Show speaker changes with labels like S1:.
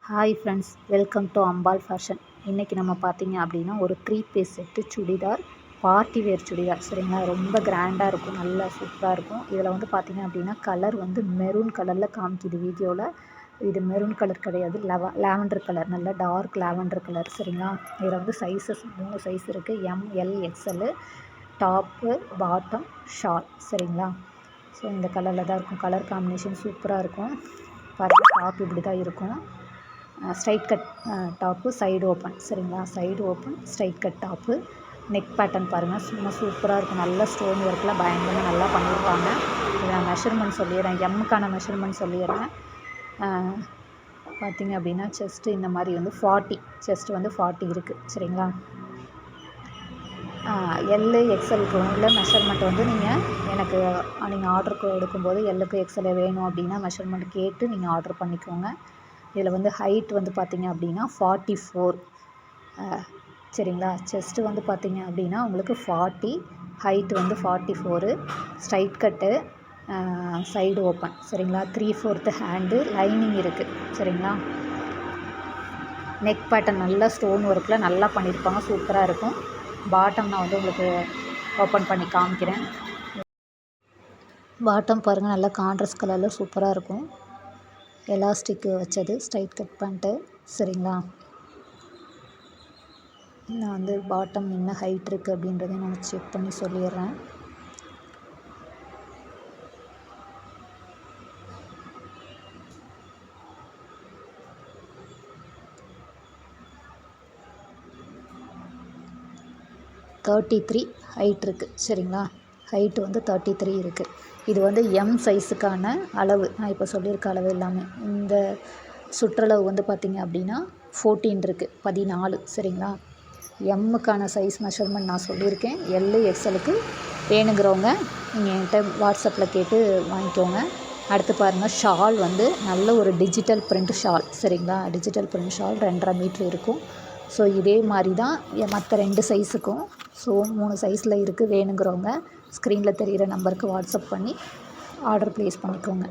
S1: Hi friends, welcome to Ambal fashion. இன்றைக்கி நம்ம பார்த்திங்க அப்படின்னா ஒரு 3 piece set churidar, party wear churidar. சரிங்களா, ரொம்ப கிராண்டாக இருக்கும், நல்லா சூப்பராக இருக்கும். இதில் வந்து பார்த்திங்க அப்படின்னா கலர் வந்து மெரூன் கலரில் காமிக்குது வீடியோவில். இது மெரூன் கலர் கிடையாது, லாவெண்டர் கலர், நல்ல டார்க் லாவெண்டர் கலர். சரிங்களா, இதில் வந்து சைஸஸ் 3 சைஸ் இருக்குது, ML XL. Top, bottom, shawl. சரிங்களா, ஸோ இந்த கலரில் தான் இருக்கும். கலர் காம்பினேஷன் சூப்பராக இருக்கும். பாருங்கள், டாப் இப்படி தான் இருக்கும். Straight cut top, side open. சரிங்களா, side open, straight cut top. Neck pattern பாருங்கள், சும்மா சூப்பராக இருக்கும். நல்ல ஸ்டோன் ஒர்க்கில் பயங்கரமாக நல்லா பண்ணியிருப்பாங்க. இதை நான் மெஷர்மெண்ட் சொல்லிடுறேன், எம்முக்கான மெஷர்மெண்ட் சொல்லிடுறேன். பார்த்திங்க அப்படின்னா செஸ்ட்டு இந்த மாதிரி வந்து 40, செஸ்ட்டு வந்து 40 இருக்குது. சரிங்களா, எல்லு எக்ஸலுக்கு உள்ள மெஷர்மெண்ட் வந்து நீங்கள் ஆர்டர் எடுக்கும்போது எல்லுக்கு எக்ஸல் வேணும் அப்படின்னா மெஷர்மெண்ட் கேட்டு நீங்கள் ஆர்டர் பண்ணிக்கோங்க. இதில் வந்து ஹைட் வந்து பார்த்திங்க அப்படின்னா 44. சரிங்களா, செஸ்ட்டு வந்து பார்த்திங்க அப்படின்னா உங்களுக்கு 40, ஹைட் வந்து 44, ஸ்ட்ரைட் கட்டு, சைடு ஓப்பன். சரிங்களா, 3/4 ஹேண்டு, லைனிங் இருக்குது. சரிங்களா, நெக் பேட்டர்ன் நல்லா ஸ்டோன் ஒர்க்கில் நல்லா பண்ணியிருப்பாங்க, சூப்பராக இருக்கும். பாட்டம் நான் வந்து உங்களுக்கு ஓப்பன் பண்ணி காமிக்கிறேன். பாட்டம் பாருங்கள், நல்லா கான்ட்ராஸ்ட் கலரில் சூப்பராக இருக்கும். எலாஸ்டிக்கு வச்சது, ஸ்ட்ரைட் கட் பண்ணிட்டு. சரிங்களா, நான் வந்து பாட்டம் என்ன ஹைட் இருக்குது அப்படின்றதையும் நான் செக் பண்ணி சொல்லிடுறேன். .33 ஹைட் இருக்குது. சரிங்களா, ஹைட்டு வந்து 33 இருக்குது. இது வந்து எம் சைஸுக்கான அளவு, நான் இப்போ சொல்லியிருக்க அளவு எல்லாமே. இந்த சுற்றளவு வந்து பார்த்திங்க அப்படின்னா 14 இருக்குது, 14. சரிங்களா, எம்முக்கான சைஸ் மெஷர்மெண்ட் நான் சொல்லியிருக்கேன். எல்லு எக்ஸலுக்கு வேணுங்கிறவங்க நீங்கள் என்கிட்ட வாட்ஸ்அப்பில் கேட்டு வாங்கிக்கோங்க. அடுத்து பாருங்கள், ஷால் வந்து நல்ல ஒரு டிஜிட்டல் பிரிண்ட் ஷால். சரிங்களா, டிஜிட்டல் பிரிண்ட் ஷால் 2.5 மீட்ரு இருக்கும். ஸோ இதே மாதிரி தான் மற்ற 2 சைஸுக்கும். ஸோ 3 சைஸில் இருக்குது. வேணுங்கிறவங்க ஸ்க்ரீனில் தெரிகிற நம்பருக்கு வாட்ஸ்அப் பண்ணி ஆர்டர் ப்ளேஸ் பண்ணிக்கோங்க.